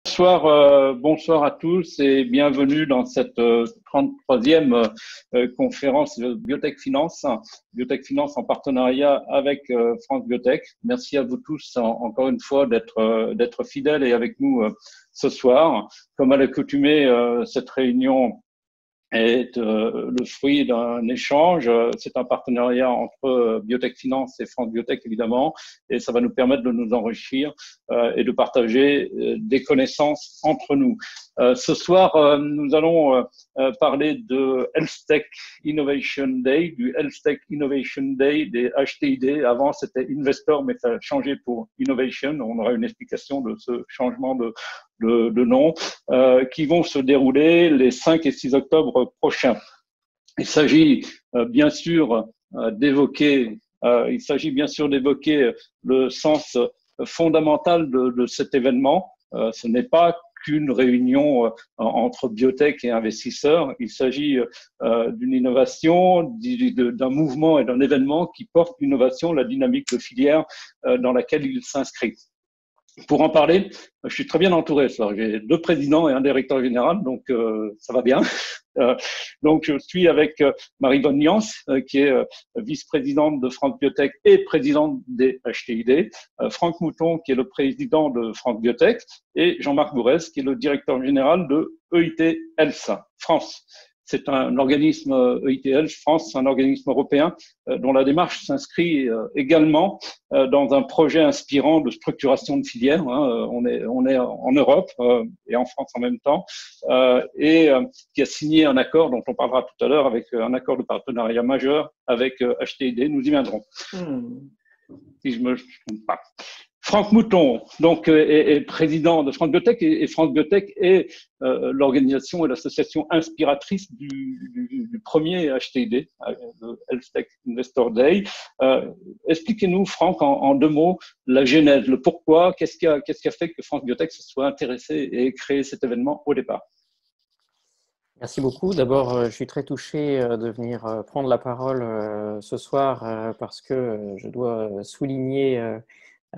Bonsoir, bonsoir à tous et bienvenue dans cette 33e conférence Biotech Finance. Biotech Finance en partenariat avec France Biotech. Merci à vous tous encore une fois d'être fidèles et avec nous ce soir. Comme à l'accoutumée, cette réunion est le fruit d'un échange. C'est un partenariat entre Biotech Finance et France Biotech, évidemment, et ça va nous permettre de nous enrichir et de partager des connaissances entre nous. Ce soir, nous allons parler de HealthTech Innovation Day, du HealthTech Innovation Day des HTID. Avant, c'était Investor, mais ça a changé pour Innovation. On aura une explication de ce changement de nom, qui vont se dérouler les 5 et 6 octobre prochains. Il s'agit bien sûr d'évoquer le sens fondamental de cet événement. Ce n'est pas qu'une réunion entre biotech et investisseurs. Il s'agit d'une innovation, d'un mouvement et d'un événement qui porte l'innovation, la dynamique de filière dans laquelle il s'inscrit. Pour en parler, je suis très bien entouré. J'ai 2 présidents et un directeur général, donc ça va bien. Donc je suis avec Marie-Vonne Niance, qui est vice-présidente de France Biotech et présidente des HTID, Franck Mouton, qui est le président de France Biotech, et Jean-Marc Bourrez, qui est le directeur général de EIT Health France. C'est un organisme, EIT Health France, un organisme européen dont la démarche s'inscrit également dans un projet inspirant de structuration de filière. On est en Europe et en France en même temps, et qui a signé un accord dont on parlera tout à l'heure, avec un accord de partenariat majeur avec HTID. Nous y viendrons. Si je me trompe pas. Franck Mouton, donc, est président de France Biotech, et France Biotech est l'organisation et l'association inspiratrice du premier HTID, le HealthTech Investor Day. Expliquez-nous, Franck, en 2 mots, la genèse, le pourquoi, qu'est-ce qui a fait que France Biotech se soit intéressé et créé cet événement au départ. Merci beaucoup. D'abord, je suis très touché de venir prendre la parole ce soir parce que je dois souligner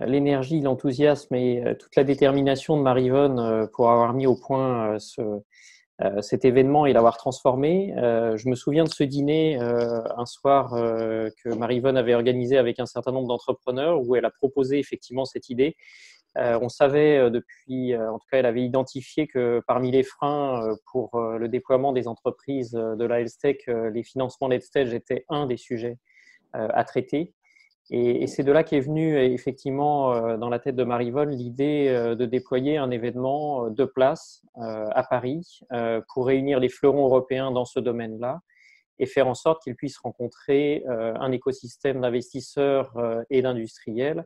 l'énergie, l'enthousiasme et toute la détermination de Marie-Vonne pour avoir mis au point cet événement et l'avoir transformé. Je me souviens de ce dîner un soir que Marie-Vonne avait organisé avec un certain nombre d'entrepreneurs où elle a proposé effectivement cette idée. On savait depuis, en tout cas, elle avait identifié que parmi les freins pour le déploiement des entreprises de la HealthTech, les financements late stage étaient un des sujets à traiter. Et c'est de là qu'est venue effectivement dans la tête de Marie-Vonne l'idée de déployer un événement de place à Paris pour réunir les fleurons européens dans ce domaine-là et faire en sorte qu'ils puissent rencontrer un écosystème d'investisseurs et d'industriels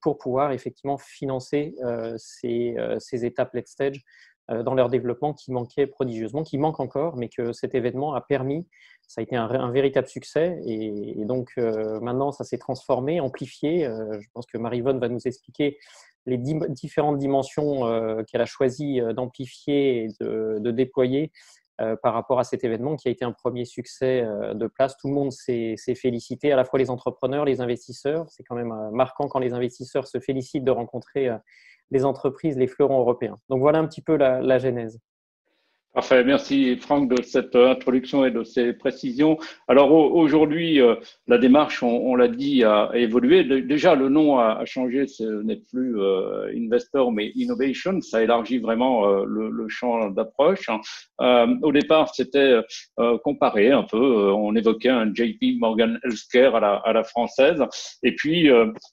pour pouvoir effectivement financer ces étapes late stage dans leur développement qui manquait prodigieusement, qui manque encore, mais que cet événement a permis. Ça a été un véritable succès et donc maintenant ça s'est transformé, amplifié. Je pense que Marie-Vonne va nous expliquer les différentes dimensions qu'elle a choisi d'amplifier et de déployer par rapport à cet événement qui a été un premier succès de place. Tout le monde s'est félicité, à la fois les entrepreneurs, les investisseurs. C'est quand même marquant quand les investisseurs se félicitent de rencontrer les entreprises, les fleurons européens. Donc voilà un petit peu la genèse. Parfait, merci Franck de cette introduction et de ces précisions. Alors aujourd'hui, la démarche, on l'a dit, a évolué. Déjà, le nom a changé, ce n'est plus Investor mais Innovation. Ça élargit vraiment le champ d'approche. Au départ, c'était comparé un peu. On évoquait un JP Morgan Healthcare à la française. Et puis,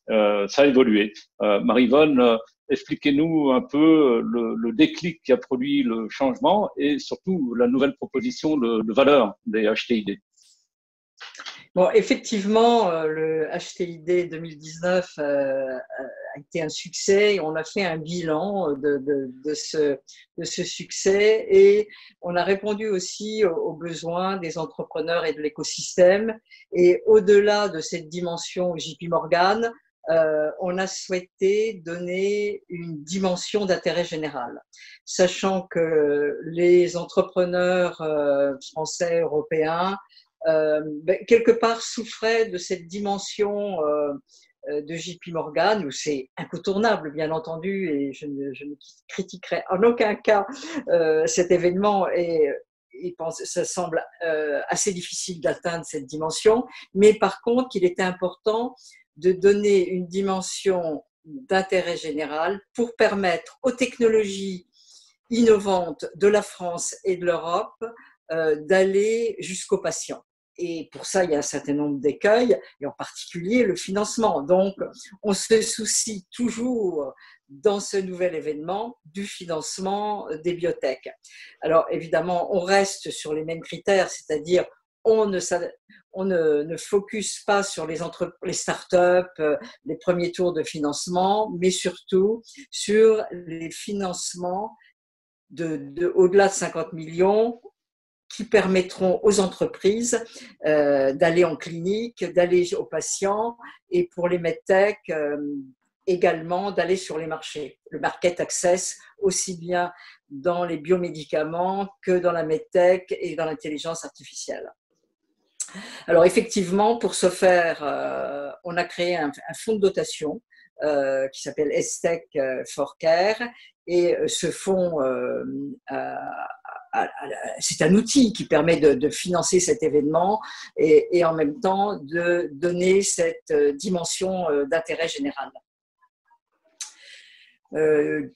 ça a évolué. Marie-Vonne, expliquez-nous un peu le déclic qui a produit le changement et surtout la nouvelle proposition de valeur des HTID. Bon, effectivement, le HTID 2019 a été un succès. On a fait un bilan de ce succès et on a répondu aussi aux besoins des entrepreneurs et de l'écosystème. Et au-delà de cette dimension JP Morgan, on a souhaité donner une dimension d'intérêt général, sachant que les entrepreneurs français, européens, quelque part souffraient de cette dimension de JP Morgan, où c'est incontournable, bien entendu, et je ne critiquerai en aucun cas cet événement, et ça semble assez difficile d'atteindre cette dimension, mais par contre, il était important de donner une dimension d'intérêt général pour permettre aux technologies innovantes de la France et de l'Europe d'aller jusqu'aux patients. Et pour ça, il y a un certain nombre d'écueils, et en particulier le financement. Donc, on se soucie toujours dans ce nouvel événement du financement des biotech. Alors, évidemment, on reste sur les mêmes critères, c'est-à-dire on ne focus pas sur les startups, les premiers tours de financement, mais surtout sur les financements au-delà de 50 millions qui permettront aux entreprises d'aller en clinique, d'aller aux patients, et pour les medtech également d'aller sur les marchés. Le market access, aussi bien dans les biomédicaments que dans la medtech et dans l'intelligence artificielle. Alors effectivement, pour ce faire, on a créé un fonds de dotation qui s'appelle ESTEC for Care, et ce fonds, c'est un outil qui permet de financer cet événement et en même temps de donner cette dimension d'intérêt général.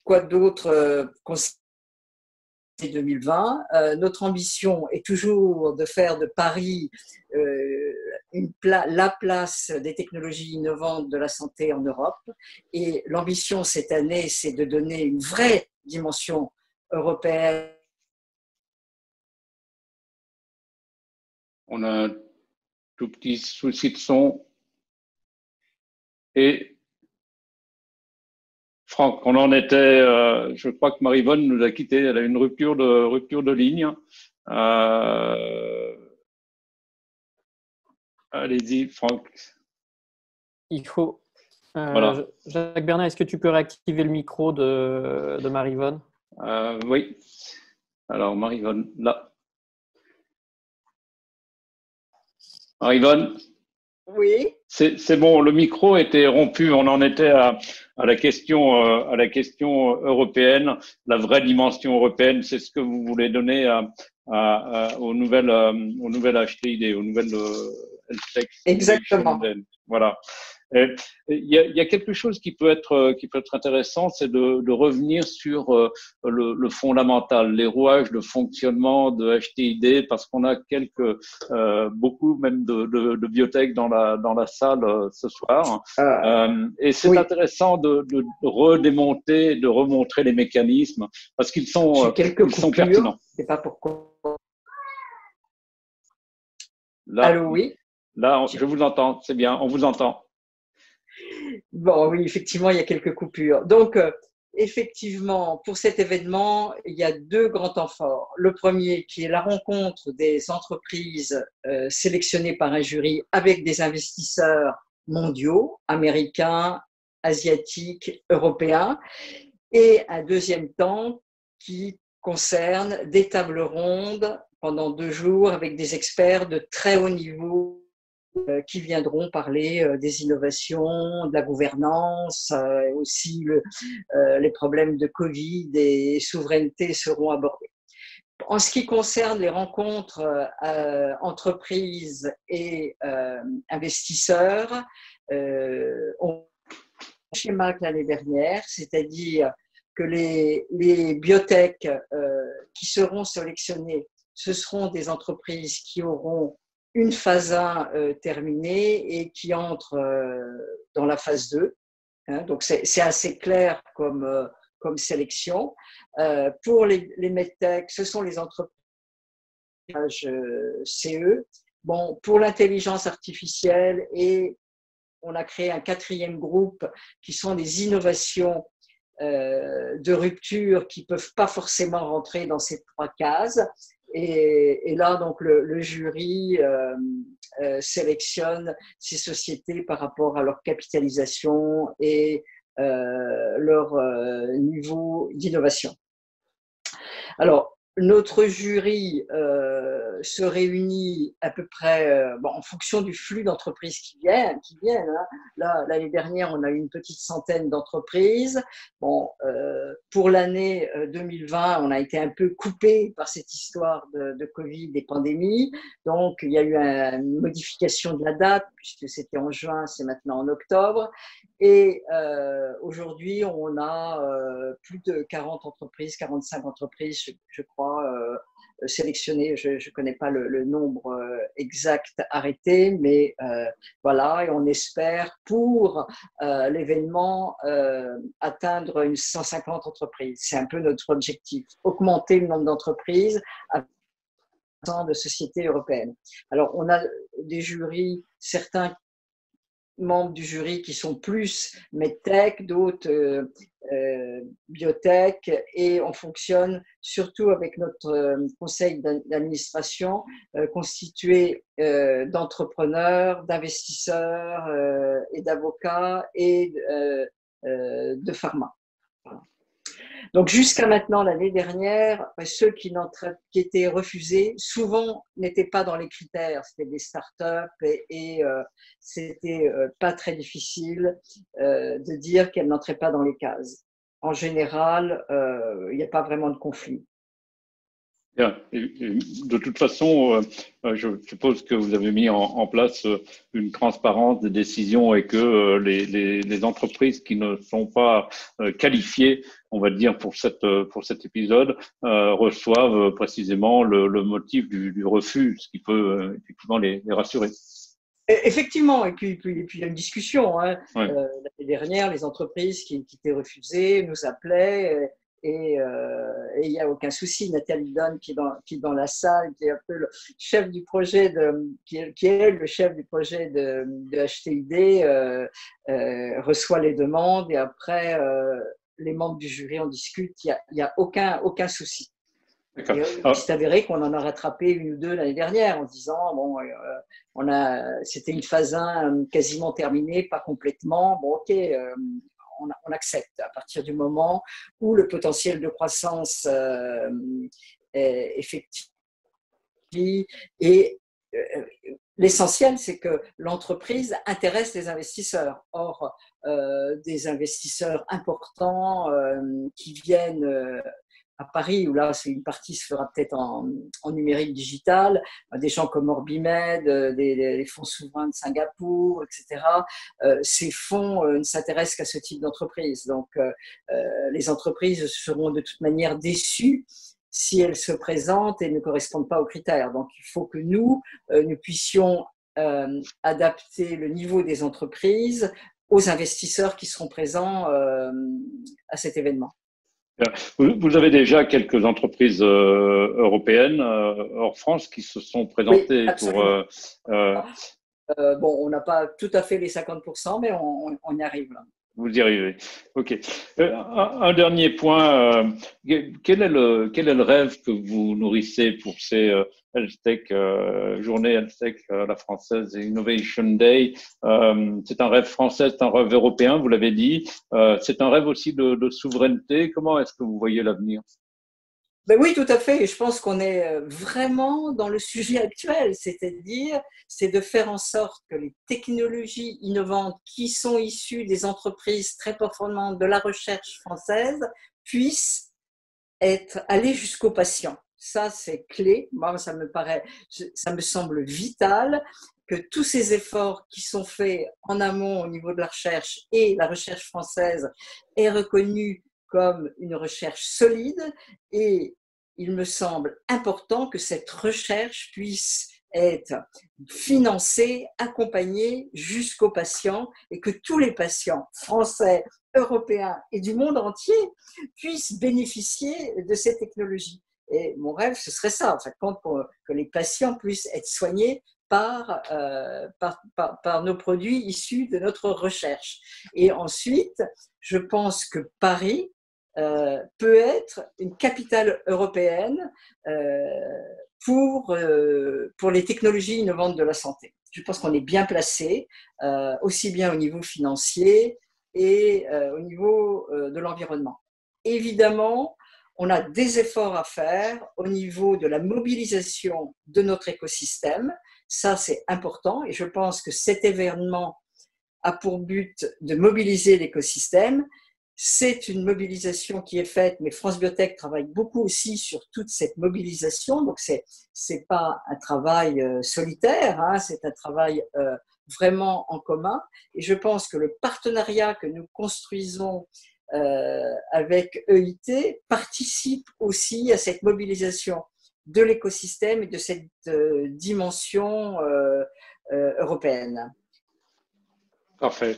Quoi d'autre concernant 2020, notre ambition est toujours de faire de Paris la place des technologies innovantes de la santé en Europe. Et l'ambition cette année, c'est de donner une vraie dimension européenne. On a un tout petit souci de son. Et Franck, on en était, je crois que Marie-Vonne nous a quittés, elle a une rupture de ligne. Allez-y, Franck. Il faut. Voilà. Jacques Bernard, est-ce que tu peux réactiver le micro de Marie-Vonne ? Oui. Alors, Marie-Vonne, là. Marie-Vonne ? Oui. C'est bon, le micro était rompu. On en était à la question européenne, la vraie dimension européenne. C'est ce que vous voulez donner aux nouvelles HTID, aux nouvelles Health. Exactement. Voilà. Il y a quelque chose qui peut être intéressant, c'est de revenir sur le fondamental, les rouages de fonctionnement de HTID, parce qu'on a beaucoup même de biotech dans la salle ce soir. Et c'est intéressant de redémonter, de remontrer les mécanismes, parce qu'ils sont pertinents. C'est pas pourquoi. Là, allô, oui. Là, je vous entends, c'est bien, on vous entend. Bon, oui, effectivement, il y a quelques coupures. Donc, effectivement, pour cet événement, il y a deux grands temps forts. Le premier, qui est la rencontre des entreprises sélectionnées par un jury avec des investisseurs mondiaux, américains, asiatiques, européens. Et un deuxième temps qui concerne des tables rondes pendant 2 jours avec des experts de très haut niveau qui viendront parler des innovations, de la gouvernance, aussi les problèmes de Covid et souveraineté seront abordés. En ce qui concerne les rencontres entreprises et investisseurs, on schéma que l'année dernière, c'est-à-dire que les biotech qui seront sélectionnées, ce seront des entreprises qui auront une phase 1 terminée et qui entrent dans la phase 2. Hein, donc, c'est assez clair comme sélection. Pour les medtech, ce sont les entreprises CE. Bon, pour l'intelligence artificielle, et on a créé un 4e groupe qui sont des innovations de rupture qui ne peuvent pas forcément rentrer dans ces 3 cases. Et là, donc, le jury sélectionne ces sociétés par rapport à leur capitalisation et leur niveau d'innovation. Alors, Notre jury se réunit à peu près en fonction du flux d'entreprises qui viennent. Hein. Là, l'année dernière, on a eu une petite centaine d'entreprises. Pour l'année 2020, on a été un peu coupé par cette histoire de Covid et pandémie. Donc, il y a eu une modification de la date, puisque c'était en juin, c'est maintenant en octobre. Et aujourd'hui, on a plus de 40 entreprises, 45 entreprises, je crois, sélectionnées. Je ne connais pas le nombre exact arrêté, mais voilà, et on espère pour l'événement atteindre une 150 entreprises. C'est un peu notre objectif, augmenter le nombre d'entreprises de sociétés européennes. Alors, on a des jurys, certains membres du jury qui sont plus medtech, d'autres biotech, et on fonctionne surtout avec notre conseil d'administration constitué d'entrepreneurs, d'investisseurs et d'avocats et de pharma. Voilà. Donc jusqu'à maintenant, l'année dernière, ceux qui étaient refusés, souvent n'étaient pas dans les critères, c'était des startups et c'était pas très difficile de dire qu'elles n'entraient pas dans les cases. En général, il n'y a pas vraiment de conflit. Bien. De toute façon, je suppose que vous avez mis en place une transparence des décisions et que les entreprises qui ne sont pas qualifiées, on va dire, pour cet épisode, reçoivent précisément le motif du refus, ce qui peut effectivement les rassurer. Effectivement, et puis il y a une discussion. Hein. Ouais. L'année dernière, les entreprises qui étaient refusées nous appelaient. Et il n'y a aucun souci. Nathalie Dunn qui est dans la salle, qui est un peu le chef du projet qui est le chef du projet de HTID, reçoit les demandes et après les membres du jury en discutent. Il n'y a aucun souci. C'est avéré qu'on en a rattrapé une ou deux l'année dernière en disant c'était une phase 1 quasiment terminée, pas complètement. Bon, ok. On accepte à partir du moment où le potentiel de croissance est effectif. Et l'essentiel, c'est que l'entreprise intéresse les investisseurs. Or, des investisseurs importants qui viennent à Paris, où là, une partie se fera peut-être en numérique digital, des gens comme Orbimed, des fonds souverains de Singapour, etc. Ces fonds ne s'intéressent qu'à ce type d'entreprise. Donc, les entreprises seront de toute manière déçues si elles se présentent et ne correspondent pas aux critères. Donc, il faut que nous puissions adapter le niveau des entreprises aux investisseurs qui seront présents à cet événement. Vous avez déjà quelques entreprises européennes hors France qui se sont présentées pour… on n'a pas tout à fait les 50%, mais on y arrive là. Vous y arrivez. OK. Un dernier point. Quel est le rêve que vous nourrissez pour ces HealthTech, journée HealthTech la française et Innovation Day? C'est un rêve français, c'est un rêve européen, vous l'avez dit. C'est un rêve aussi de souveraineté. Comment est-ce que vous voyez l'avenir? Ben oui, tout à fait. Je pense qu'on est vraiment dans le sujet actuel, c'est-à-dire c'est de faire en sorte que les technologies innovantes qui sont issues des entreprises très performantes de la recherche française puissent aller jusqu'au patient. Ça, c'est clé. Moi, ça me semble vital que tous ces efforts qui sont faits en amont au niveau de la recherche et la recherche française est reconnue comme une recherche solide, et il me semble important que cette recherche puisse être financée, accompagnée jusqu'aux patients, et que tous les patients français, européens et du monde entier puissent bénéficier de ces technologies. Et mon rêve, ce serait ça, en fait, que les patients puissent être soignés par nos produits issus de notre recherche. Et ensuite, je pense que Paris peut être une capitale européenne pour les technologies innovantes de la santé. Je pense qu'on est bien placé, aussi bien au niveau financier et au niveau de l'environnement. Évidemment, on a des efforts à faire au niveau de la mobilisation de notre écosystème. Ça, c'est important et je pense que cet événement a pour but de mobiliser l'écosystème. C'est une mobilisation qui est faite, mais France Biotech travaille beaucoup aussi sur toute cette mobilisation. Donc, c'est pas un travail solitaire, hein, c'est un travail vraiment en commun. Et je pense que le partenariat que nous construisons avec EIT participe aussi à cette mobilisation de l'écosystème et de cette dimension européenne. Parfait.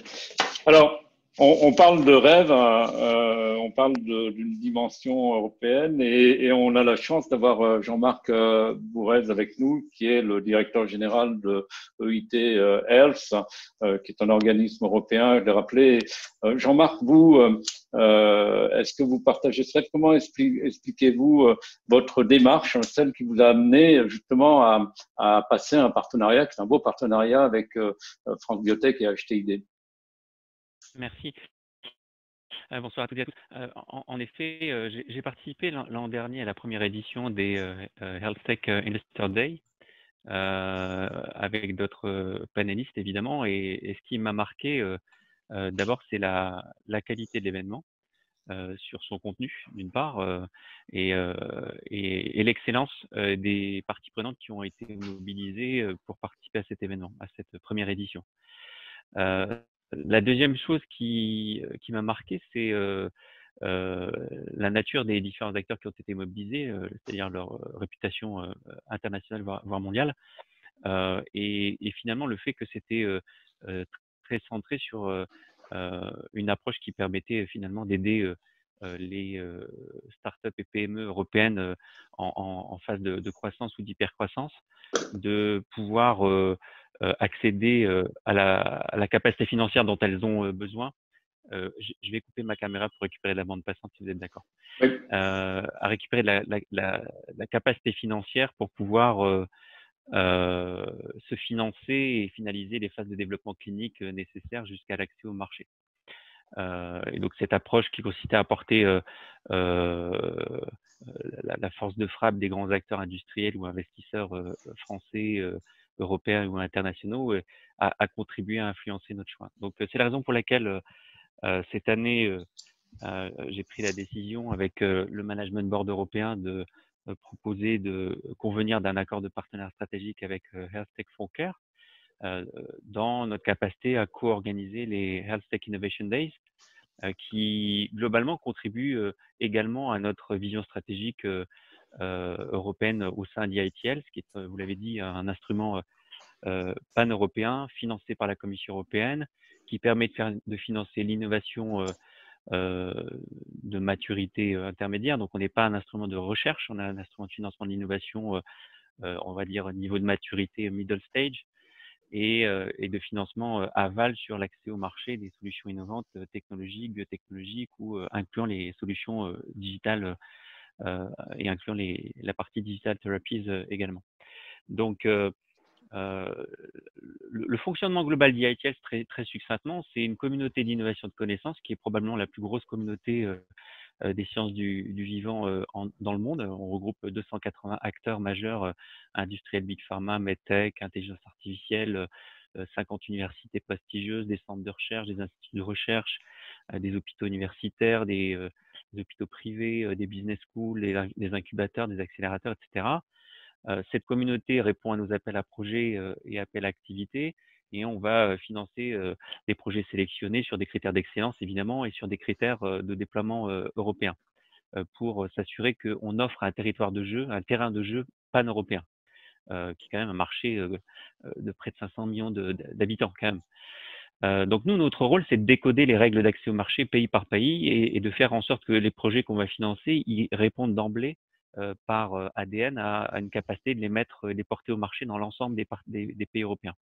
Alors, on parle de rêve, on parle d'une dimension européenne et on a la chance d'avoir Jean-Marc Bourrez avec nous, qui est le directeur général de EIT Health, qui est un organisme européen, je l'ai rappelé. Jean-Marc, vous, est-ce que vous partagez cela? Comment expliquez-vous votre démarche, celle qui vous a amené justement à passer un partenariat, qui est un beau partenariat avec France Biotech et HTID? Merci. Bonsoir à toutes et à tous. En effet, j'ai participé l'an dernier à la première édition des Health Tech Investor Day avec d'autres panélistes évidemment. Et ce qui m'a marqué, d'abord, c'est la qualité de l'événement sur son contenu d'une part et l'excellence des parties prenantes qui ont été mobilisées pour participer à cet événement, à cette première édition. La deuxième chose qui m'a marqué, c'est la nature des différents acteurs qui ont été mobilisés, c'est-à-dire leur réputation internationale, voire mondiale, et finalement le fait que c'était très centré sur une approche qui permettait finalement d'aider les startups et PME européennes en phase de croissance ou d'hypercroissance, de pouvoir accéder à la capacité financière dont elles ont besoin. Je vais couper ma caméra pour récupérer la bande passante si vous êtes d'accord. Oui. À récupérer la capacité financière pour pouvoir se financer et finaliser les phases de développement clinique nécessaires jusqu'à l'accès au marché. Et donc cette approche qui consistait à apporter la force de frappe des grands acteurs industriels ou investisseurs français, européens ou internationaux a contribué à influencer notre choix. Donc c'est la raison pour laquelle cette année j'ai pris la décision avec le management board européen de proposer de convenir d'un accord de partenariat stratégique avec Health Tech Frontier dans notre capacité à co-organiser les Health Tech Innovation Days qui globalement contribuent également à notre vision stratégique européenne au sein d'EITL, ce qui est, vous l'avez dit, un instrument pan-européen financé par la Commission européenne qui permet de financer l'innovation de maturité intermédiaire. Donc, on n'est pas un instrument de recherche, on a un instrument de financement de l'innovation, on va dire niveau de maturité middle stage, et de financement aval sur l'accès au marché des solutions innovantes technologiques, biotechnologiques ou incluant les solutions digitales et incluant la partie digital therapies également. Donc, le fonctionnement global d'EITL, très succinctement, c'est une communauté d'innovation de connaissances qui est probablement la plus grosse communauté des sciences du vivant dans le monde. On regroupe 280 acteurs majeurs industriels, big pharma, medtech, intelligence artificielle, 50 universités prestigieuses, des centres de recherche, des instituts de recherche, des hôpitaux universitaires, des hôpitaux privés, des business schools, des incubateurs, des accélérateurs, etc. Cette communauté répond à nos appels à projets et appels à activités, et on va financer des projets sélectionnés sur des critères d'excellence évidemment et sur des critères de déploiement européens pour s'assurer qu'on offre un territoire de jeu, un terrain de jeu pan-européen, qui est quand même un marché de près de 500 millions d'habitants quand même. Donc nous, notre rôle, c'est de décoder les règles d'accès au marché pays par pays et de faire en sorte que les projets qu'on va financer, ils répondent d'emblée par ADN à une capacité de les porter au marché dans l'ensemble des pays européens.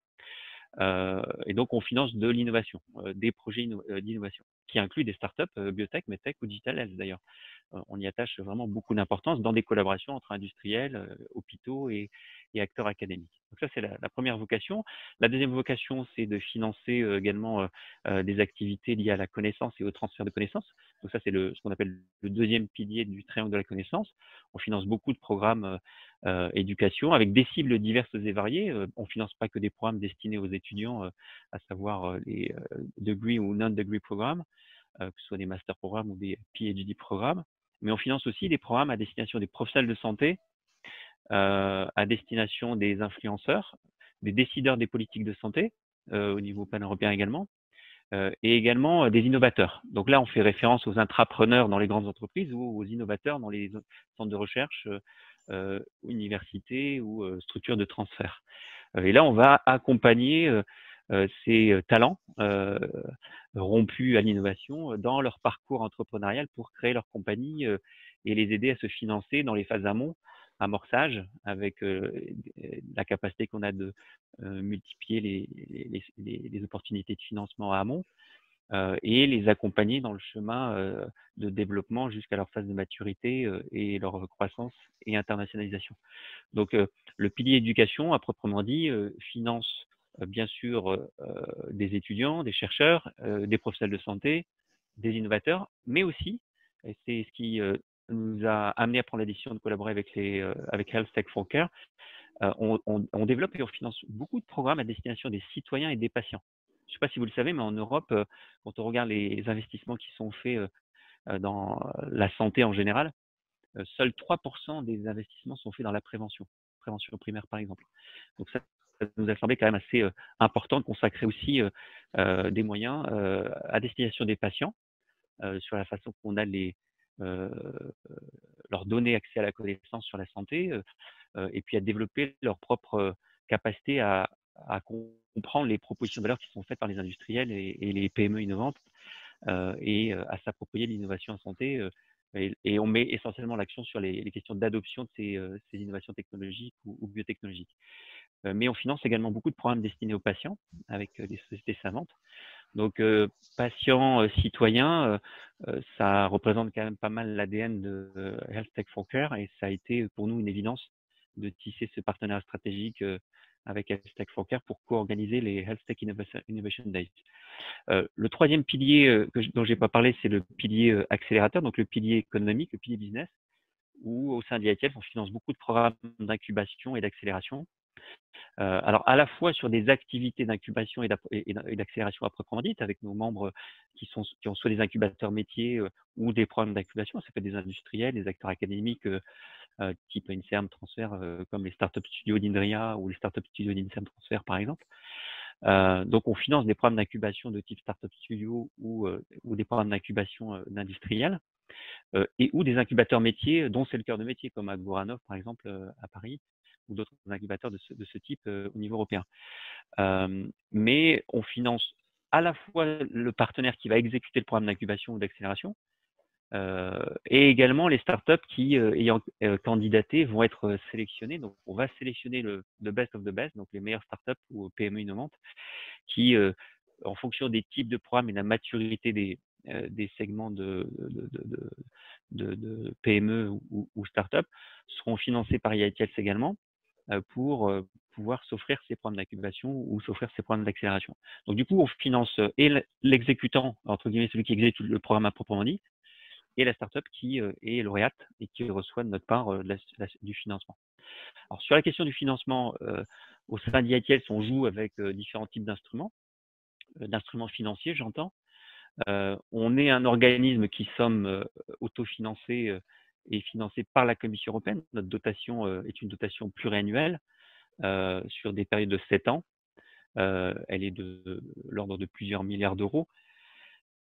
Et donc, on finance de l'innovation, des projets d'innovation. qui inclut des startups biotech, medtech ou digital health d'ailleurs. On y attache vraiment beaucoup d'importance dans des collaborations entre industriels, hôpitaux et acteurs académiques. Donc ça, c'est la première vocation. La deuxième vocation, c'est de financer également des activités liées à la connaissance et au transfert de connaissances. Donc ça, c'est ce qu'on appelle le deuxième pilier du triangle de la connaissance. On finance beaucoup de programmes éducation avec des cibles diverses et variées. On finance pas que des programmes destinés aux étudiants, à savoir les degree ou non-degree programmes, que ce soit des master programmes ou des PhD programmes. Mais on finance aussi des programmes à destination des professionnels de santé, à destination des influenceurs, des décideurs des politiques de santé, au niveau pan-européen également, et également des innovateurs. Donc là, on fait référence aux intrapreneurs dans les grandes entreprises ou aux innovateurs dans les centres de recherche, universités ou structures de transfert. Et là, on va accompagner ces talents rompus à l'innovation dans leur parcours entrepreneurial pour créer leur compagnie et les aider à se financer dans les phases amont, amorçage, avec la capacité qu'on a de multiplier les opportunités de financement à amont et les accompagner dans le chemin de développement jusqu'à leur phase de maturité et leur croissance et internationalisation. Donc, le pilier éducation, à proprement dit, finance bien sûr des étudiants, des chercheurs, des professionnels de santé, des innovateurs, mais aussi, et c'est ce qui nous a amené à prendre la décision de collaborer avec Health Tech for Care, on développe et on finance beaucoup de programmes à destination des citoyens et des patients. Je ne sais pas si vous le savez, mais en Europe, quand on regarde les investissements qui sont faits dans la santé en général, seuls 3% des investissements sont faits dans la prévention primaire par exemple. Donc ça nous a semblé quand même assez important de consacrer aussi des moyens à destination des patients sur la façon qu'on a leur donner accès à la connaissance sur la santé et puis à développer leur propre capacité à comprendre les propositions de valeur qui sont faites par les industriels et les PME innovantes et à s'approprier l'innovation en santé. Et on met essentiellement l'accent sur les questions d'adoption de ces innovations technologiques ou biotechnologiques. Mais on finance également beaucoup de programmes destinés aux patients avec des sociétés savantes. Donc, patients, citoyens, ça représente quand même pas mal l'ADN de Health Tech for Care et ça a été pour nous une évidence de tisser ce partenariat stratégique avec Health Tech for Care pour co-organiser les Health Tech Innovation Days. Le troisième pilier dont je n'ai pas parlé, c'est le pilier accélérateur, donc le pilier économique, le pilier business, où au sein d'IATF, on finance beaucoup de programmes d'incubation et d'accélération. Alors, à la fois sur des activités d'incubation et d'accélération à proprement dite, avec nos membres qui ont soit des incubateurs métiers ou des programmes d'incubation, ça peut être des industriels, des acteurs académiques type INSERM Transfert, comme les startup studios d'Indria ou les startup studios d'INSERM Transfert, par exemple. Donc, on finance des programmes d'incubation de type startup studio ou des programmes d'incubation d'industriels et ou des incubateurs métiers, dont c'est le cœur de métier, comme à Goranov, par exemple, à Paris, ou d'autres incubateurs de ce type au niveau européen. Mais on finance à la fois le partenaire qui va exécuter le programme d'incubation ou d'accélération, et également les startups qui, ayant candidaté, vont être sélectionnées. Donc, on va sélectionner le best of the best, donc les meilleures startups ou PME innovantes, qui, en fonction des types de programmes et de la maturité des segments de PME ou startups, seront financés par IATF également pour pouvoir s'offrir ces programmes d'incubation ou s'offrir ces programmes d'accélération. Donc, du coup, on finance et l'exécutant, entre guillemets, celui qui exécute le programme à proprement dit, et la startup qui est lauréate et qui reçoit de notre part du financement. Alors, sur la question du financement, au sein d'IATF, on joue avec différents types d'instruments financiers, j'entends. On est un organisme qui sommes autofinancés et financés par la Commission européenne. Notre dotation est une dotation pluriannuelle sur des périodes de 7 ans. Elle est de l'ordre de plusieurs milliards d'euros,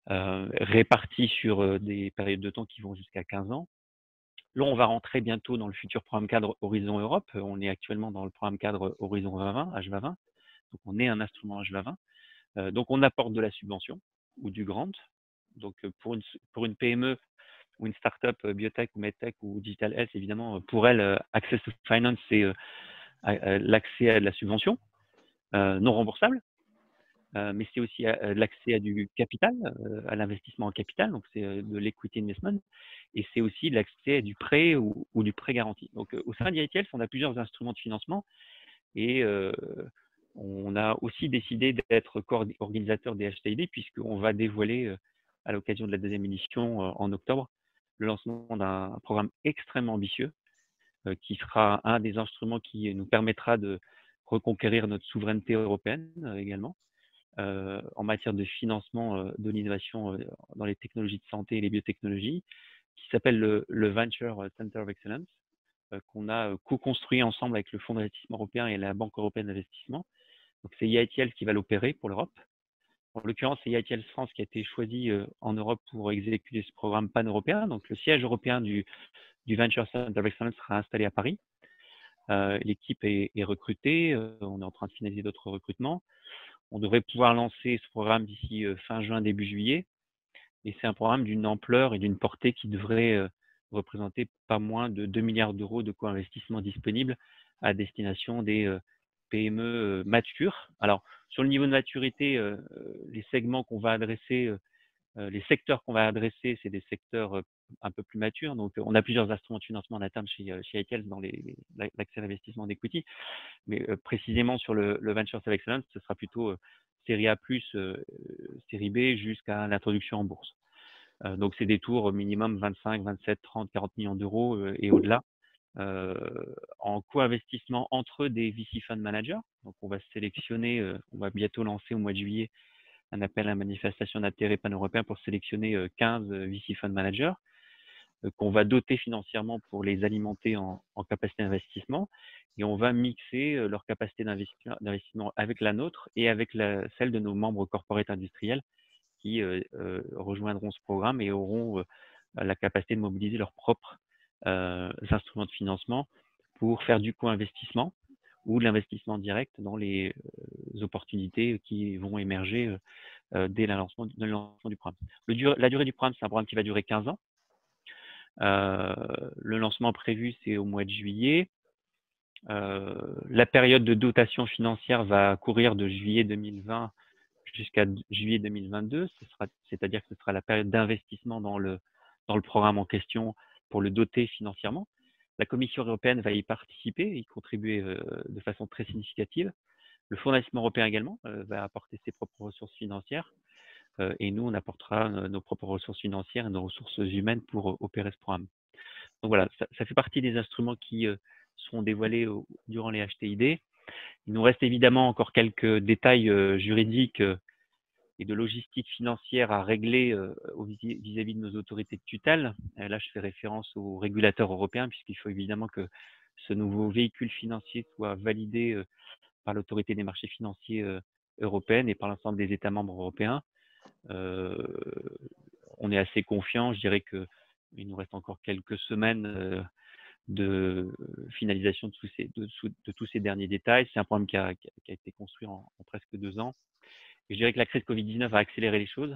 répartie sur des périodes de temps qui vont jusqu'à 15 ans. Là, on va rentrer bientôt dans le futur programme cadre Horizon Europe. On est actuellement dans le programme cadre Horizon 2020, HVA20. Donc, on est un instrument HVA20. Donc, on apporte de la subvention ou du grant. Donc, pour une PME ou une startup biotech ou medtech ou digital health, évidemment, pour elle, access to finance, c'est l'accès à de la subvention non remboursable. mais c'est aussi l'accès à du capital, à l'investissement en capital, donc c'est de l'equity investment, et c'est aussi l'accès à du prêt ou du prêt garanti. Donc au sein d'EITL, on a plusieurs instruments de financement et on a aussi décidé d'être co-organisateur des HTID puisqu'on va dévoiler à l'occasion de la deuxième édition en octobre le lancement d'un programme extrêmement ambitieux qui sera un des instruments qui nous permettra de reconquérir notre souveraineté européenne également en matière de financement de l'innovation dans les technologies de santé et les biotechnologies, qui s'appelle le Venture Center of Excellence, qu'on a co-construit ensemble avec le Fonds d'investissement européen et la Banque européenne d'investissement. Donc c'est EITL qui va l'opérer pour l'Europe. En l'occurrence, c'est EITL France qui a été choisi en Europe pour exécuter ce programme pan-européen. Donc le siège européen du Venture Center of Excellence sera installé à Paris. L'équipe est recrutée, on est en train de finaliser d'autres recrutements. On devrait pouvoir lancer ce programme d'ici fin juin, début juillet. Et c'est un programme d'une ampleur et d'une portée qui devrait représenter pas moins de 2 milliards d'euros de co-investissement disponibles à destination des PME matures. Alors, sur le niveau de maturité, les segments qu'on va adresser, les secteurs qu'on va adresser, c'est des secteurs un peu plus matures. Donc, on a plusieurs instruments de financement en interne chez EITL dans l'accès à l'investissement d'equity. Mais précisément sur le Venture Center of Excellence, ce sera plutôt série A+, série B jusqu'à l'introduction en bourse. Donc, c'est des tours minimum 25, 27, 30, 40 millions d'euros et au-delà en co-investissement entre des VC Fund Managers. Donc, on va sélectionner, on va bientôt lancer au mois de juillet un appel à manifestation d'intérêt pan-européen pour sélectionner 15 VC Fund Managers qu'on va doter financièrement pour les alimenter en capacité d'investissement. Et on va mixer leur capacité d'investissement avec la nôtre et avec celle de nos membres corporate industriels qui rejoindront ce programme et auront la capacité de mobiliser leurs propres instruments de financement pour faire du co-investissement ou de l'investissement direct dans les opportunités qui vont émerger dès le lancement du programme. La durée du programme, c'est un programme qui va durer 15 ans. Le lancement prévu, c'est au mois de juillet. La période de dotation financière va courir de juillet 2020 jusqu'à juillet 2022. C'est-à-dire que ce sera la période d'investissement dans le programme en question pour le doter financièrement. La Commission européenne va y participer, y contribuer de façon très significative. Le Fonds d'investissement européen également va apporter ses propres ressources financières. Et nous, on apportera nos propres ressources financières et nos ressources humaines pour opérer ce programme. Donc voilà, ça fait partie des instruments qui seront dévoilés durant les HTID. Il nous reste évidemment encore quelques détails juridiques et de logistique financière à régler vis-à-vis de nos autorités de tutelle. Là, je fais référence aux régulateurs européens, puisqu'il faut évidemment que ce nouveau véhicule financier soit validé par l'autorité des marchés financiers européenne et par l'ensemble des États membres européens. On est assez confiant. Je dirais qu'il nous reste encore quelques semaines de finalisation de tous ces derniers détails. C'est un programme qui a été construit en presque 2 ans. Et je dirais que la crise Covid-19 a accéléré les choses.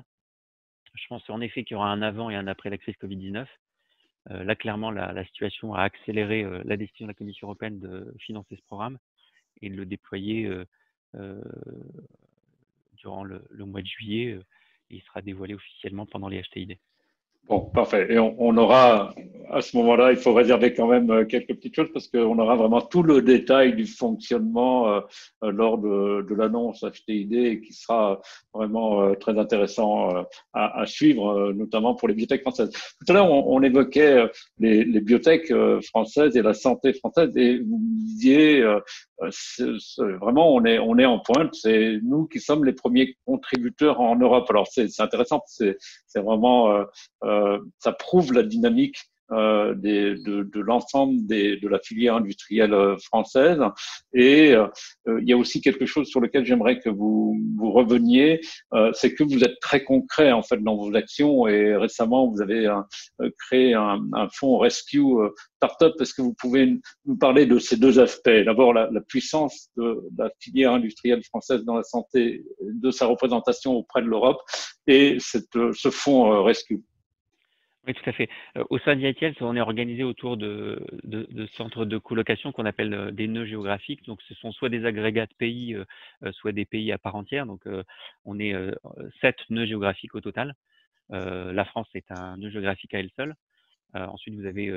Je pense en effet qu'il y aura un avant et un après la crise Covid-19. Là, clairement, la situation a accéléré la décision de la Commission européenne de financer ce programme et de le déployer durant le mois de juillet. Et il sera dévoilé officiellement pendant les HTID. Bon, parfait. Et on aura, à ce moment-là, il faut réserver quand même quelques petites choses parce qu'on aura vraiment tout le détail du fonctionnement lors de l'annonce HTID qui sera vraiment très intéressant à suivre, notamment pour les biotech françaises. Tout à l'heure, on évoquait les biotech françaises et la santé française et vous disiez vraiment, on est en pointe. C'est nous qui sommes les premiers contributeurs en Europe. Alors, c'est intéressant. C'est vraiment ça prouve la dynamique de l'ensemble de la filière industrielle française. Et il y a aussi quelque chose sur lequel j'aimerais que vous reveniez, c'est que vous êtes très concret en fait dans vos actions. Et récemment, vous avez créé un fonds Rescue Startup. Est-ce que vous pouvez nous parler de ces deux aspects? D'abord, la puissance de la filière industrielle française dans la santé, de sa représentation auprès de l'Europe, et ce fonds Rescue. Oui, tout à fait. Au sein d'IITL, on est organisé autour de centres de colocation qu'on appelle des nœuds géographiques. Donc, ce sont soit des agrégats de pays, soit des pays à part entière. Donc, on est 7 nœuds géographiques au total. La France est un nœud géographique à elle seule. Ensuite, vous avez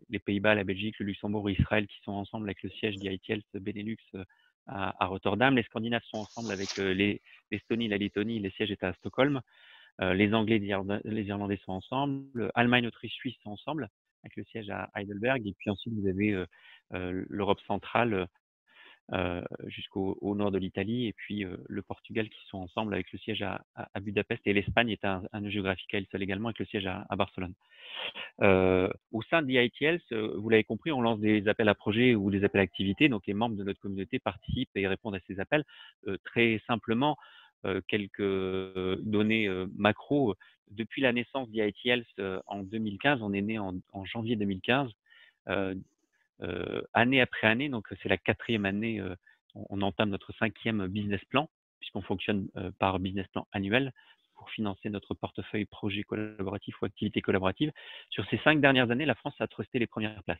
les Pays-Bas, la Belgique, le Luxembourg, Israël qui sont ensemble avec le siège d'IITL Benelux à Rotterdam. Les Scandinaves sont ensemble avec l'Estonie, la Lettonie. Le siège est à Stockholm. Les Anglais, les Irlandais sont ensemble. Allemagne, Autriche, Suisse sont ensemble avec le siège à Heidelberg. Et puis ensuite, vous avez l'Europe centrale jusqu'au nord de l'Italie et puis le Portugal qui sont ensemble avec le siège à Budapest. Et l'Espagne est un nœud géographique à elle seule également avec le siège à Barcelone. Au sein d'IITL, vous l'avez compris, on lance des appels à projets ou des appels à activités. Donc, les membres de notre communauté participent et répondent à ces appels. Très simplement, quelques données macro. Depuis la naissance d'IITL en 2015, on est né en janvier 2015, année après année. Donc, c'est la 4e année, on entame notre 5e business plan, puisqu'on fonctionne par business plan annuel pour financer notre portefeuille projet collaboratif ou activité collaborative. Sur ces 5 dernières années, la France a trusté les premières places.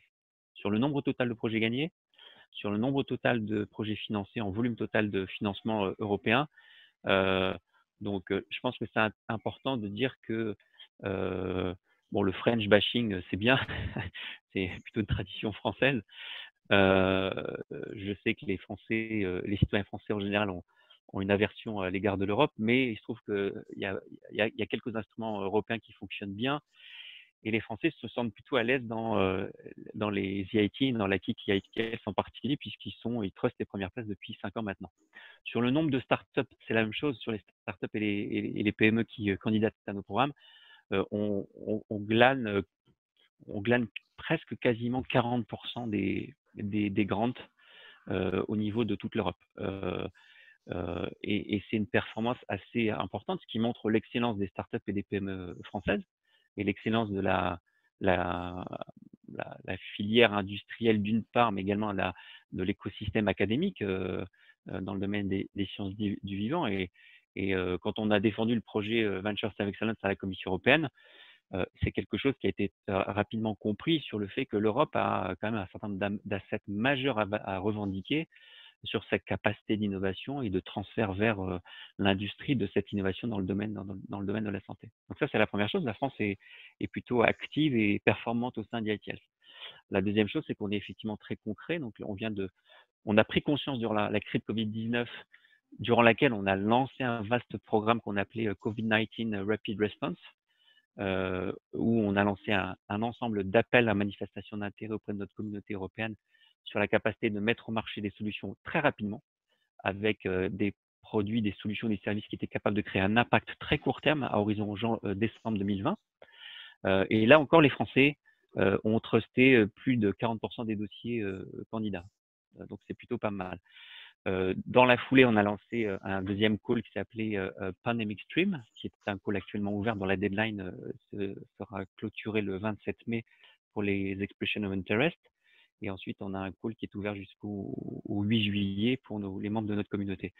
Sur le nombre total de projets gagnés, sur le nombre total de projets financés en volume total de financement européen. Donc, je pense que c'est important de dire que bon, le French bashing, c'est bien, c'est plutôt une tradition française. Je sais que les Français, les citoyens français en général ont une aversion à l'égard de l'Europe, mais il se trouve qu'il y a quelques instruments européens qui fonctionnent bien. Et les Français se sentent plutôt à l'aise dans les EIT, dans la KIC EITS en particulier, ils trustent les premières places depuis 5 ans maintenant. Sur le nombre de startups, c'est la même chose. Sur les startups et les PME qui candidatent à nos programmes, on glane presque quasiment 40% des grants au niveau de toute l'Europe. Et c'est une performance assez importante, ce qui montre l'excellence des startups et des PME françaises et l'excellence de la filière industrielle d'une part, mais également de l'écosystème académique dans le domaine des sciences du vivant. Et quand on a défendu le projet Ventures of Excellence à la Commission européenne, c'est quelque chose qui a été rapidement compris sur le fait que l'Europe a quand même un certain nombre d'assets majeurs à revendiquer sur sa capacité d'innovation et de transfert vers l'industrie de cette innovation dans le domaine de la santé. Donc ça, c'est la première chose. La France est plutôt active et performante au sein d'IITL. La deuxième chose, c'est qu'on est effectivement très concret. Donc on a pris conscience durant la crise de Covid-19, durant laquelle on a lancé un vaste programme qu'on appelait COVID-19 Rapid Response, où on a lancé un ensemble d'appels à manifestation d'intérêt auprès de notre communauté européenne sur la capacité de mettre au marché des solutions très rapidement avec des produits, des solutions, des services qui étaient capables de créer un impact très court terme à horizon décembre 2020. Et là encore, les Français ont trusté plus de 40% des dossiers candidats. Donc, c'est plutôt pas mal. Dans la foulée, on a lancé un deuxième call qui s'appelait Pandemic Stream, qui est un call actuellement ouvert dont la deadline sera clôturée le 27 mai pour les Expression of Interest. Et ensuite, on a un call qui est ouvert jusqu'au 8 juillet pour les membres de notre communauté.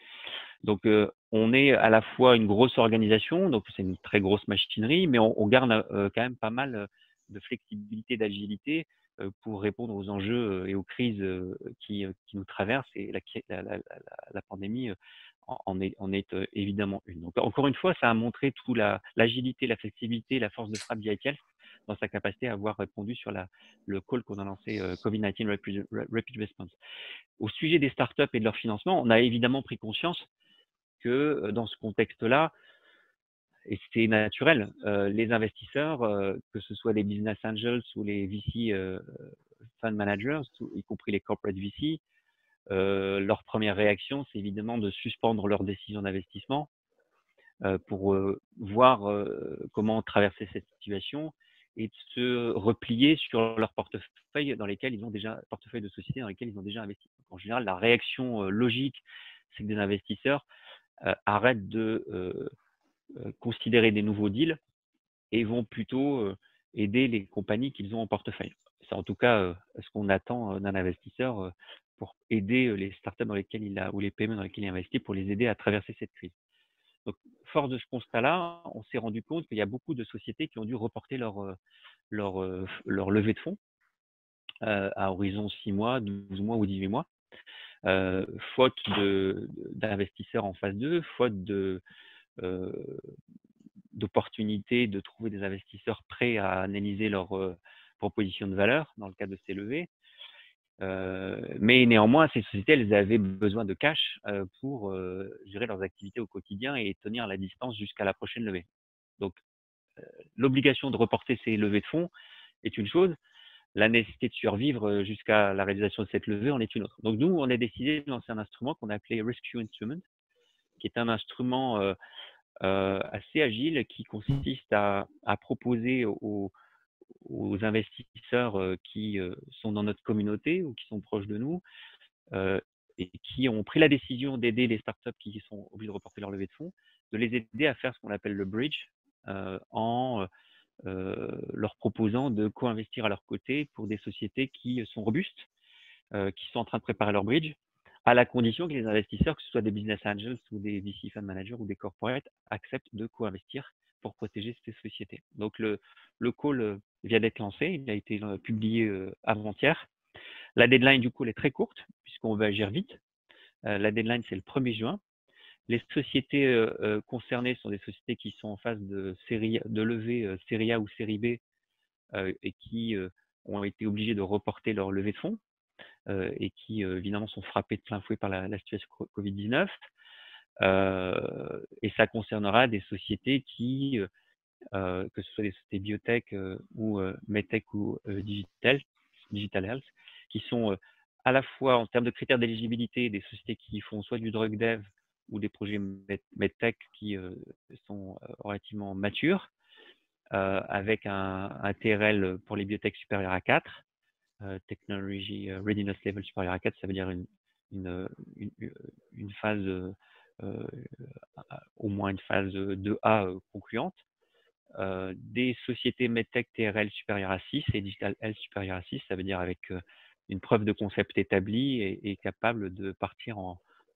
Donc, on est à la fois une grosse organisation, donc c'est une très grosse machinerie, mais on garde quand même pas mal de flexibilité, d'agilité pour répondre aux enjeux et aux crises qui nous traversent. Et la pandémie en est évidemment une. Donc, encore une fois, ça a montré toute l'agilité, la flexibilité, la force de frappe d'IITL dans sa capacité à avoir répondu sur le call qu'on a lancé COVID-19 Rapid Response. Au sujet des startups et de leur financement, on a évidemment pris conscience que dans ce contexte-là, et c'est naturel, les investisseurs, que ce soit les business angels ou les VC fund managers, y compris les corporate VC, leur première réaction, c'est évidemment de suspendre leur décision d'investissement pour voir comment traverser cette situation et de se replier sur leur portefeuille portefeuille de sociétés dans lesquelles ils ont déjà investi. Donc, en général, la réaction logique, c'est que des investisseurs arrêtent de considérer des nouveaux deals et vont plutôt aider les compagnies qu'ils ont en portefeuille. C'est en tout cas ce qu'on attend d'un investisseur pour aider les startups dans lesquelles ou les PME dans lesquelles il investit, pour les aider à traverser cette crise. Donc, force de ce constat-là, on s'est rendu compte qu'il y a beaucoup de sociétés qui ont dû reporter leur levée de fonds à horizon 6 mois, 12 mois ou 18 mois, faute d'investisseurs en phase 2, faute d'opportunités de trouver des investisseurs prêts à analyser leurs propositions de valeur dans le cadre de ces levées. Mais néanmoins, ces sociétés, elles avaient besoin de cash pour gérer leurs activités au quotidien et tenir la distance jusqu'à la prochaine levée. Donc, l'obligation de reporter ces levées de fonds est une chose, la nécessité de survivre jusqu'à la réalisation de cette levée en est une autre. Donc, nous, on a décidé de lancer un instrument qu'on a appelé Rescue Instrument, qui est un instrument assez agile qui consiste à proposer aux investisseurs qui sont dans notre communauté ou qui sont proches de nous et qui ont pris la décision d'aider les startups qui sont obligés de reporter leur levée de fonds, de les aider à faire ce qu'on appelle le bridge en leur proposant de co-investir à leur côté pour des sociétés qui sont robustes, qui sont en train de préparer leur bridge, à la condition que les investisseurs, que ce soit des business angels ou des VC fund managers ou des corporates, acceptent de co-investir pour protéger ces sociétés. Donc, le call vient d'être lancé, il a été publié avant-hier. La deadline du call est très courte, puisqu'on veut agir vite. La deadline, c'est le 1er juin. Les sociétés concernées sont des sociétés qui sont en phase de levée série A ou série B et qui ont été obligées de reporter leur levée de fonds et qui, évidemment, sont frappées de plein fouet par la situation Covid-19. Et ça concernera des sociétés qui, que ce soit des sociétés biotech ou medtech ou digital health, qui sont à la fois en termes de critères d'éligibilité des sociétés qui font soit du drug dev ou des projets medtech qui sont relativement matures, avec un TRL pour les biotech supérieur à 4, Technology Readiness Level supérieur à 4, ça veut dire une phase, au moins une phase 2A concluante. Des sociétés medtech TRL supérieure à 6 et Digital Health supérieure à 6, ça veut dire avec une preuve de concept établie et capable de partir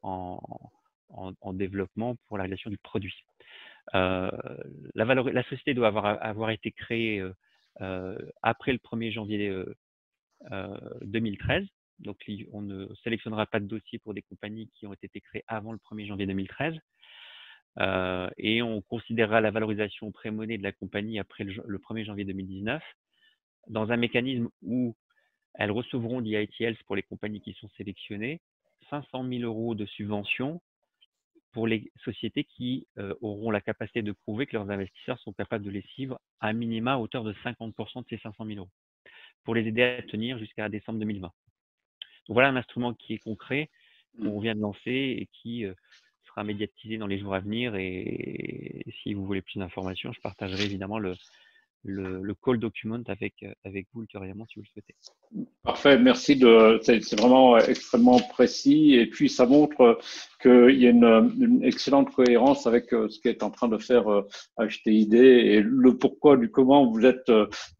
en développement pour la réalisation du produit. La société doit avoir été créée après le 1er janvier 2013. Donc, on ne sélectionnera pas de dossier pour des compagnies qui ont été créées avant le 1er janvier 2013. Et on considérera la valorisation pré-monnaie de la compagnie après le 1er janvier 2019 dans un mécanisme où elles recevront d'IITLs pour les compagnies qui sont sélectionnées 500 000 € de subventions pour les sociétés qui auront la capacité de prouver que leurs investisseurs sont capables de les suivre à minima à hauteur de 50% de ces 500 000 € pour les aider à tenir jusqu'à décembre 2020. Donc voilà un instrument qui est concret, qu'on vient de lancer et qui sera médiatisé dans les jours à venir. Et si vous voulez plus d'informations, je partagerai évidemment le call document avec vous ultérieurement si vous le souhaitez. Parfait, merci. C'est vraiment extrêmement précis et puis ça montre qu'il y a une excellente cohérence avec ce qu'est en train de faire HTID et le pourquoi du comment vous êtes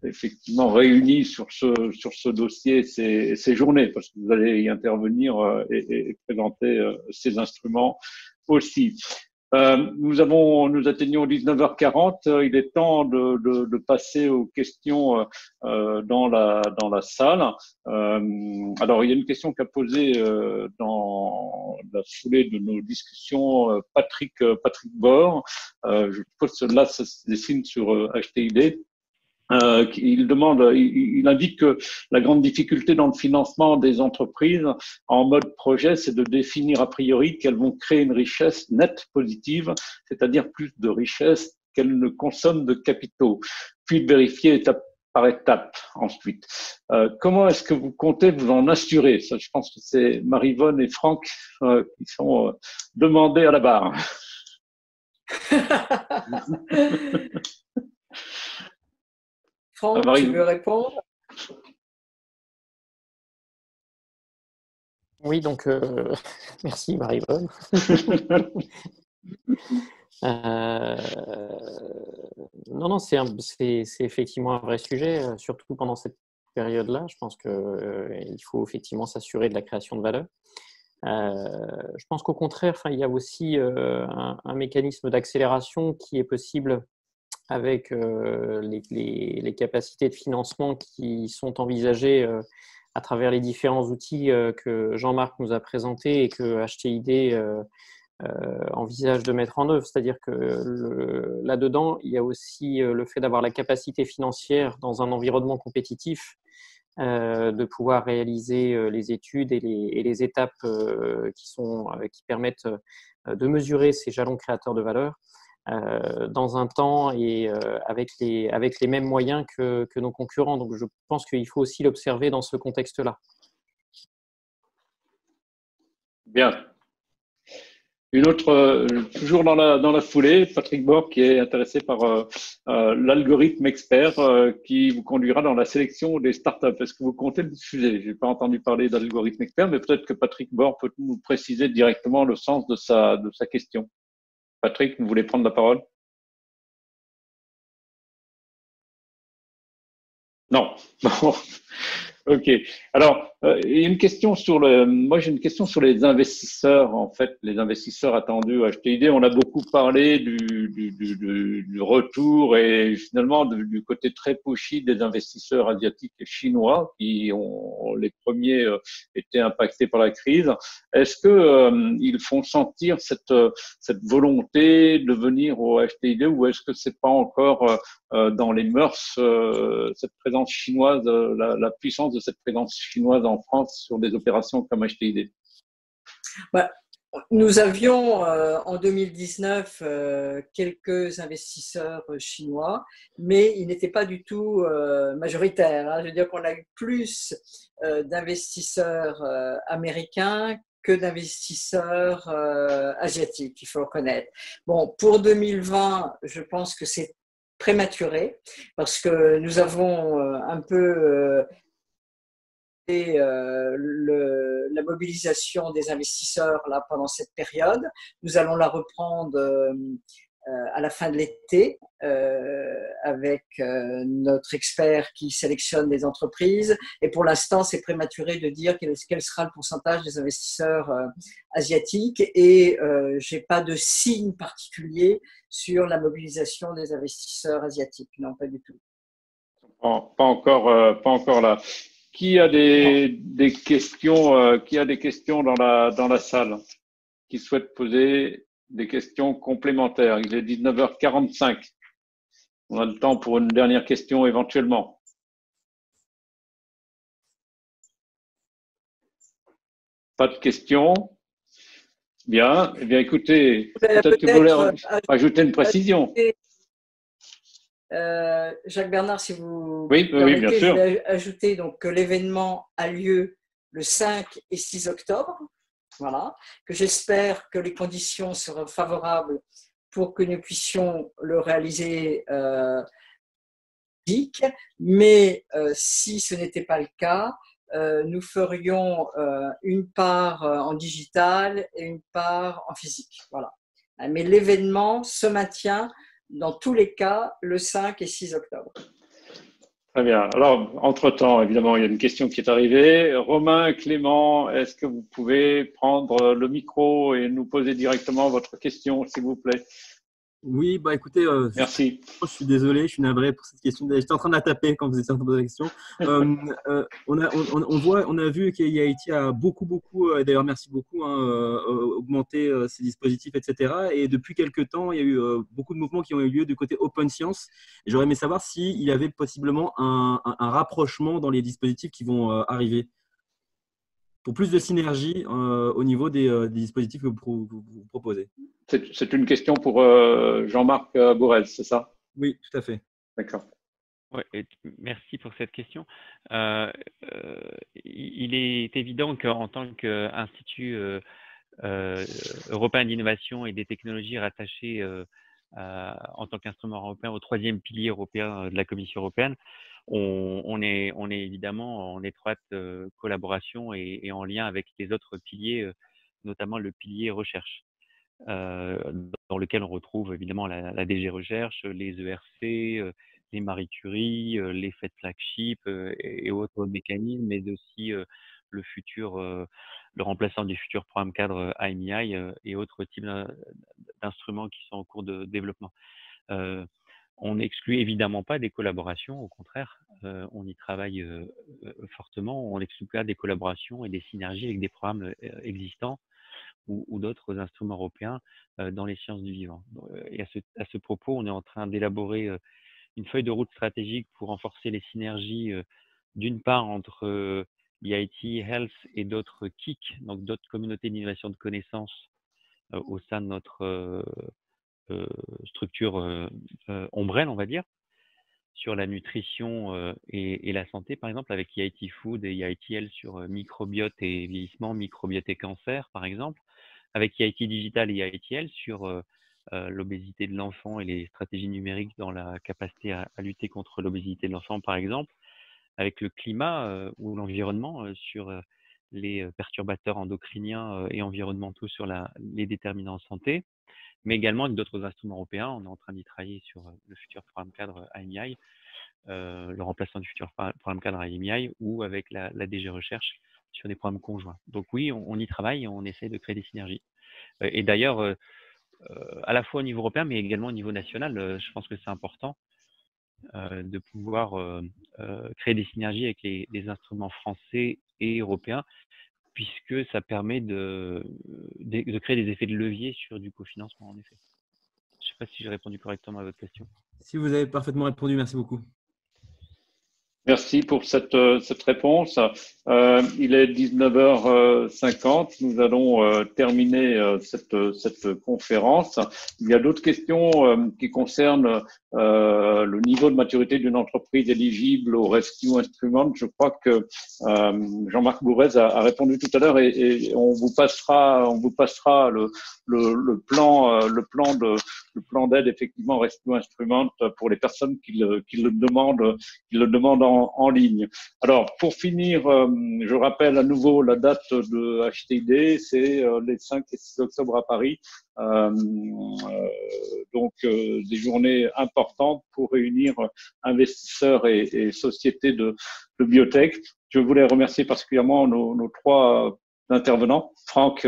effectivement réunis sur ce dossier ces journées, parce que vous allez y intervenir et présenter ces instruments aussi. Nous atteignons 19h40. Il est temps de passer aux questions dans la salle. Alors, il y a une question qu'a posée dans la foulée de nos discussions Patrick Bord. Je suppose que cela se dessine sur HTID. Il indique que la grande difficulté dans le financement des entreprises en mode projet, c'est de définir a priori qu'elles vont créer une richesse nette positive, c'est-à-dire plus de richesse qu'elles ne consomment de capitaux, puis de vérifier étape par étape ensuite. Comment est-ce que vous comptez vous en assurer? Ça, je pense que c'est Marie-Vonne et Franck qui sont demandés à la barre. Franck, tu veux répondre? Oui, donc merci Marie-Vonne. Non, c'est effectivement un vrai sujet, surtout pendant cette période-là. Je pense qu'il faut effectivement s'assurer de la création de valeur. Je pense qu'au contraire, il y a aussi un mécanisme d'accélération qui est possible avec les capacités de financement qui sont envisagées à travers les différents outils que Jean-Marc nous a présentés et que HTID envisage de mettre en œuvre. C'est-à-dire que là-dedans, il y a aussi le fait d'avoir la capacité financière dans un environnement compétitif de pouvoir réaliser les études et les étapes qui permettent de mesurer ces jalons créateurs de valeur dans un temps et avec les mêmes moyens que nos concurrents. Donc, je pense qu'il faut aussi l'observer dans ce contexte-là. Bien. Une autre, toujours dans la foulée, Patrick Bord qui est intéressé par l'algorithme expert qui vous conduira dans la sélection des startups. Est-ce que vous comptez le diffuser? Je n'ai pas entendu parler d'algorithme expert, mais peut-être que Patrick Bord peut nous préciser directement le sens de sa question. Patrick, vous voulez prendre la parole? Non. Bon. Ok. Alors, il y a une question moi j'ai une question sur les investisseurs. En fait, les investisseurs attendus à HTID. On a beaucoup parlé du retour et finalement du côté très pushy des investisseurs asiatiques et chinois qui ont les premiers été impactés par la crise. Est-ce que ils font sentir cette volonté de venir au HTID ou est-ce que c'est pas encore dans les mœurs cette présence chinoise, la puissance de cette présence chinoise en France sur des opérations comme HTID? Nous avions en 2019 quelques investisseurs chinois, mais ils n'étaient pas du tout majoritaires. Hein. Je veux dire qu'on a eu plus d'investisseurs américains que d'investisseurs asiatiques, il faut le reconnaître. Bon, pour 2020, je pense que c'est prématuré parce que nous avons un peu la mobilisation des investisseurs là pendant cette période. Nous allons la reprendre à la fin de l'été avec notre expert qui sélectionne des entreprises. Et pour l'instant, c'est prématuré de dire quel sera le pourcentage des investisseurs asiatiques. Et j'ai pas de signe particulier sur la mobilisation des investisseurs asiatiques. Non, pas du tout. Pas encore là. Qui a des questions, dans la salle, qui souhaite poser des questions complémentaires? Il est 19h45. On a le temps pour une dernière question éventuellement. Pas de questions? Bien. Eh bien, écoutez, peut-être que vous voulez ajouter une précision. Jacques Bernard, si vous permettez, oui, bien sûr. Je vais ajouter donc, que l'événement a lieu le 5 et 6 octobre. Voilà, que j'espère que les conditions seront favorables pour que nous puissions le réaliser mais si ce n'était pas le cas, nous ferions une part en digital et une part en physique. Voilà. Mais l'événement se maintient dans tous les cas le 5 et 6 octobre. Très bien. Alors, entre-temps, évidemment, il y a une question qui est arrivée. Romain, Clément, est-ce que vous pouvez prendre le micro et nous poser directement votre question, s'il vous plaît? Oui, écoutez, merci. Je suis désolé, je suis navré pour cette question. J'étais en train de la taper quand vous étiez en train de poser la question. On a vu qu'IIT a beaucoup, d'ailleurs merci beaucoup, augmenté ses dispositifs, etc. Et depuis quelques temps, il y a eu beaucoup de mouvements qui ont eu lieu du côté Open Science. Et j'aurais aimé savoir s'il y avait possiblement un rapprochement dans les dispositifs qui vont arriver, pour plus de synergie au niveau des dispositifs que vous proposez. C'est une question pour Jean-Marc Bourrez, c'est ça? Oui, tout à fait. D'accord. Ouais, merci pour cette question. Il est évident qu'en tant qu'Institut européen d'innovation et des technologies rattaché en tant qu'instrument européen au troisième pilier européen de la Commission européenne, on est évidemment en étroite collaboration et en lien avec les autres piliers, notamment le pilier recherche. Dans lequel on retrouve évidemment la DG Recherche, les ERC, les Marie Curie, l'effet de flagship et autres mécanismes, mais aussi le remplaçant du futur programme cadre IMEI et autres types d'instruments qui sont en cours de développement. On n'exclut évidemment pas des collaborations, au contraire, on y travaille fortement. On n'exclut pas des collaborations et des synergies avec des programmes existants ou d'autres instruments européens dans les sciences du vivant. Et à ce propos, on est en train d'élaborer une feuille de route stratégique pour renforcer les synergies, d'une part entre l'IIT Health et d'autres KIC, donc d'autres communautés d'innovation de connaissances au sein de notre structure ombrelle, on va dire, sur la nutrition et la santé, par exemple, avec IIT Food et IIT Health sur microbiote et vieillissement, microbiote et cancer, par exemple, avec IIT Digital et IIT Health sur l'obésité de l'enfant et les stratégies numériques dans la capacité à lutter contre l'obésité de l'enfant, par exemple, avec le climat ou l'environnement sur les perturbateurs endocriniens et environnementaux sur les déterminants de santé, mais également avec d'autres instruments européens. On est en train d'y travailler sur le futur programme cadre IMEI, le remplaçant du futur programme cadre IMEI, ou avec la DG Recherche sur des programmes conjoints. Donc oui, on y travaille et on essaie de créer des synergies. Et d'ailleurs, à la fois au niveau européen, mais également au niveau national, je pense que c'est important de pouvoir créer des synergies avec les instruments français et européens, puisque ça permet de créer des effets de levier sur du cofinancement, en effet. Je ne sais pas si j'ai répondu correctement à votre question. Si vous avez parfaitement répondu, merci beaucoup. Merci pour cette réponse. Il est 19h50. Nous allons terminer cette conférence. Il y a d'autres questions qui concernent le niveau de maturité d'une entreprise éligible au Rescue Instrument. Je crois que Jean-Marc Bourrez a répondu tout à l'heure et on vous passera le plan d'aide effectivement Rescue Instrument pour les personnes qui le demandent en ligne. Alors, pour finir, je rappelle à nouveau la date de HTID, c'est les 5 et 6 octobre à Paris. Donc, des journées importantes pour réunir investisseurs et sociétés de biotech. Je voulais remercier particulièrement nos 3 intervenants, Franck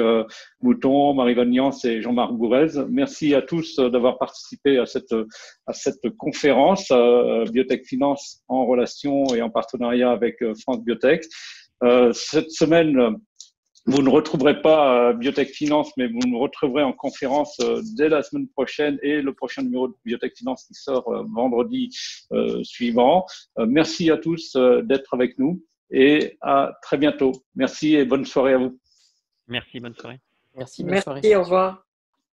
Mouton, Marie-Vanne Niance et Jean-Marc Bourrez. Merci à tous d'avoir participé à cette conférence Biotech Finance en relation et en partenariat avec France Biotech. Cette semaine, vous ne retrouverez pas Biotech Finance, mais vous nous retrouverez en conférence dès la semaine prochaine et le prochain numéro de Biotech Finance qui sort vendredi suivant. Merci à tous d'être avec nous. Et à très bientôt. Merci et bonne soirée à vous. Merci, bonne soirée. Merci, bonne soirée. Au revoir.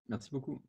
Merci beaucoup.